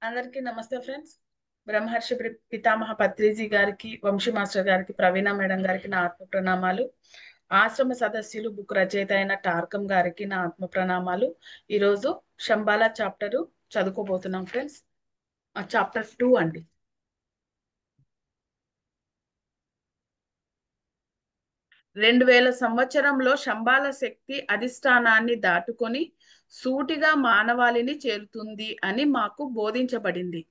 అందరికీ నమస్తే ఫ్రెండ్స్. బ్రహ్మర్షి పితామహ పత్రిజీ గారికి, వంశీ మాస్టర్ గారికి, ప్రవీణ మేడం గారికి నా ఆత్మ ప్రణామాలు. ఆశ్రమ సదస్యులు బుక్ రచయిత అయిన టార్కం గారికి నా ఆత్మ ప్రణామాలు. ఈరోజు శంబాలా చాప్టరు చదువుకోబోతున్నాం ఫ్రెండ్స్. చాప్టర్ 2 అండి. రెండు వేల సంవత్సరంలో శంబాల శక్తి అధిష్టానాన్ని దాటుకొని సూటిగా మానవాళిని చేరుతుంది అని మాకు బోధించబడింది.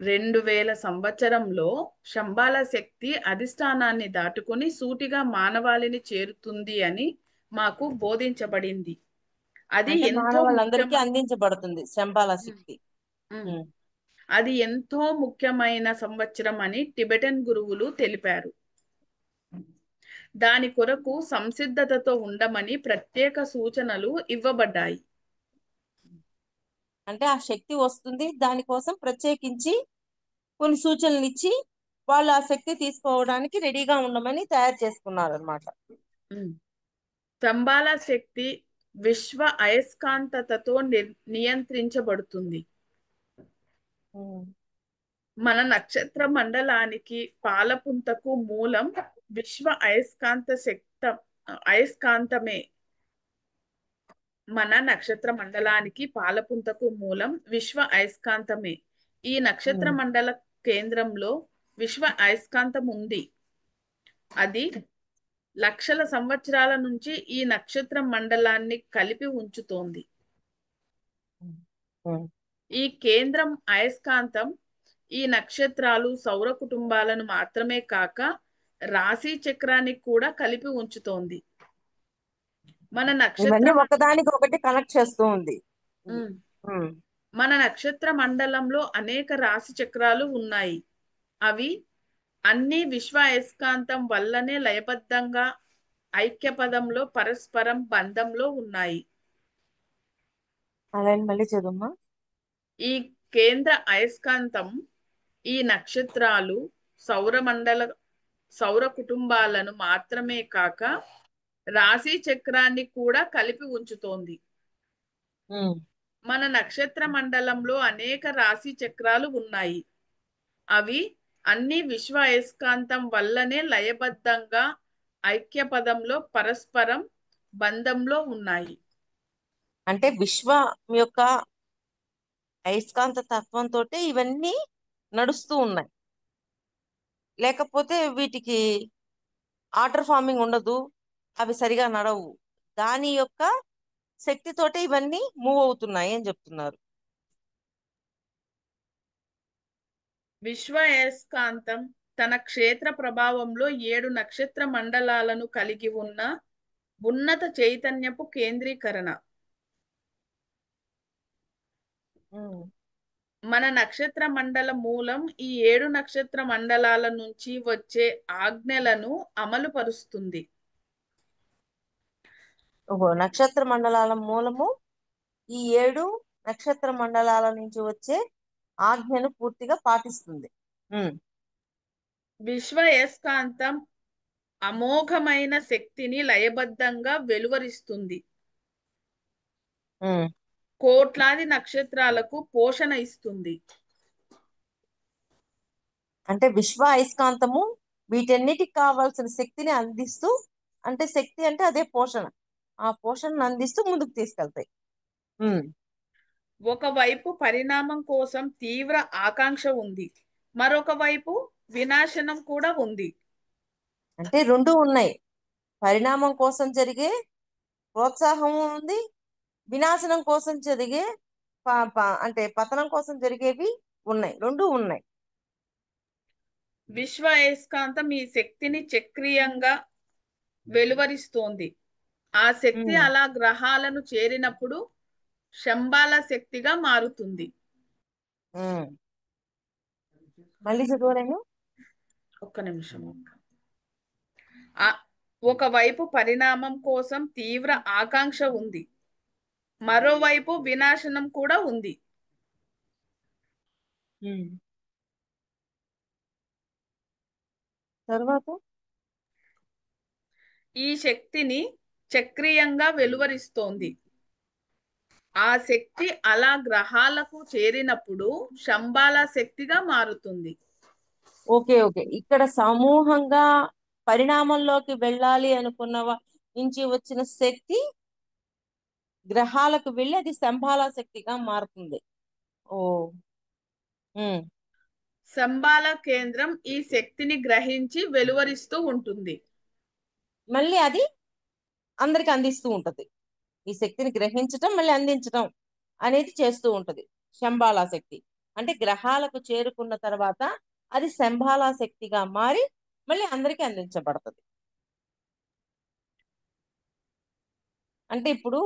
2000 సంవత్సరంలో శంబాల శక్తి అధిష్టానాన్ని దాటుకుని సూటిగా మానవాళిని చేరుతుంది అని మాకు బోధించబడింది. అది అంటే ఎంతో మానవాళ్ళందరికీ అందించబడుతుంది శంబాల శక్తి. అది ఎంతో ముఖ్యమైన సంవత్సరం అని టిబెటన్ గురువులు తెలిపారు. దాని కొరకు సంసిద్ధతతో ఉండమని ప్రత్యేక సూచనలు ఇవ్వబడ్డాయి. అంటే ఆ శక్తి వస్తుంది, దానికోసం ప్రత్యేకించి కొన్ని సూచనలు ఇచ్చి వాళ్ళు ఆ శక్తి తీసుకోవడానికి రెడీగా ఉండమని తయారు చేసుకున్నారు అనమాట. శంబాల శక్తి విశ్వ అయస్కాంతతతో నియంత్రించబడుతుంది. మన నక్షత్ర మండలానికి పాలపుంతకు మూలం విశ్వ అయస్కాంతమే. మన నక్షత్ర మండలానికి పాలపుంతకు మూలం విశ్వ అయస్కాంతమే. ఈ నక్షత్ర మండల కేంద్రంలో విశ్వ అయస్కాంతం ఉంది. అది లక్షల సంవత్సరాల నుంచి ఈ నక్షత్ర మండలాన్ని కలిపి ఉంచుతోంది. ఈ కేంద్రం అయస్కాంతం ఈ నక్షత్రాలు, సౌర కుటుంబాలను మాత్రమే కాక రాశి చక్రాన్ని కూడా కలిపి ఉంచుతోంది. మన నక్షత్రం ఒకదానికి ఒకటి కనెక్ట్ చేస్తూ ఉంది. మన నక్షత్ర మండలంలో అనేక రాశి చక్రాలు ఉన్నాయి. అవి అన్ని విశ్వ అయస్కాంతం వల్లనే లయబద్ధంగా ఐక్యపదంలో పరస్పరం బంధంలో ఉన్నాయి. మళ్ళీ చదువుమా. ఈ కేంద్ర అయస్కాంతం ఈ నక్షత్రాలు, సౌర కుటుంబాలను మాత్రమే కాక రాశి చక్రాన్ని కూడా కలిపి ఉంచుతోంది. మన నక్షత్ర మండలంలో అనేక రాశి చక్రాలు ఉన్నాయి. అవి అన్ని విశ్వ అయస్కాంతం వల్లనే లయబద్ధంగా ఐక్యపదంలో పరస్పరం బంధంలో ఉన్నాయి. అంటే విశ్వం యొక్క అయస్కాంత తత్వంతో ఇవన్నీ నడుస్తూ ఉన్నాయి. లేకపోతే వీటికి ఆర్డర్ ఫార్మింగ్ ఉండదు, అవి సరిగా నడవు. దాని యొక్క శక్తితోటే ఇవన్నీ మూవ్ అవుతున్నాయి అని చెప్తున్నారు. విశ్వ అయస్కాంతం తన క్షేత్ర ప్రభావంలో 7 నక్షత్ర మండలాలను కలిగి ఉన్న ఉన్నత చైతన్యపు కేంద్రీకరణ. మన నక్షత్ర మండల మూలం ఈ 7 నక్షత్ర మండలాల నుంచి వచ్చే ఆజ్ఞలను అమలు పరుస్తుంది. నక్షత్ర మండలాల మూలము ఈ 7 నక్షత్ర మండలాల నుంచి వచ్చే ఆజ్ఞను పూర్తిగా పాటిస్తుంది. విశ్వ అయస్కాంతం అమోఘమైన శక్తిని లయబద్ధంగా వెలువరిస్తుంది. కోట్లాది నక్షత్రాలకు పోషణ ఇస్తుంది. అంటే విశ్వ అయస్కాంతము వీటన్నిటికి కావాల్సిన శక్తిని అందిస్తూ, అంటే శక్తి అంటే అదే పోషణ, ఆ పోషణను అందిస్తూ ముందుకు తీసుకెళ్తాయి. ఒకవైపు పరిణామం కోసం తీవ్ర ఆకాంక్ష ఉంది, మరొక వైపు వినాశనం కూడా ఉంది. అంటే రెండు ఉన్నాయి. పరిణామం కోసం జరిగే ప్రోత్సాహం ఉంది, వినాశనం కోసం జరిగే అంటే పతనం కోసం జరిగేవి ఉన్నాయి. రెండు ఉన్నాయి. విశ్వ అయస్కాంతం ఈ శక్తిని చక్రీయంగా వెలువరిస్తోంది. ఆ శక్తి అలా గ్రహాలను చేరినప్పుడు శంబాల శక్తిగా మారుతుంది. మళ్ళీ చదవలేను, ఒక్క నిమిషం. ఒకవైపు పరిణామం కోసం తీవ్ర ఆకాంక్ష ఉంది, మరోవైపు వినాశనం కూడా ఉంది. తర్వాత ఈ శక్తిని చక్రీయంగా వెలువరిస్తోంది. ఆ శక్తి అలా గ్రహాలకు చేరినప్పుడు శంబాల శక్తిగా మారుతుంది. Okay, okay. ఇక్కడ సమూహంగా పరిణామంలోకి వెళ్ళాలి అనుకున్న నుంచి వచ్చిన శక్తి గ్రహాలకు వెళ్ళి అది స్తంభాల శక్తిగా మారుతుంది. ఓ. ఉమ్. శంబాల కేంద్రం ఈ శక్తిని గ్రహించి వెలువరిస్తూ ఉంటుంది. మళ్ళీ అది అందరికి అందిస్తూ ఉంటది. ఈ శక్తిని గ్రహించటం మళ్ళీ అందించటం అనేది చేస్తూ ఉంటది శంబాలా శక్తి. అంటే గ్రహాలకు చేరుకున్న తర్వాత అది శంబాలా శక్తిగా మారి మళ్ళీ అందరికీ అందించబడుతుంది. అంటే ఇప్పుడు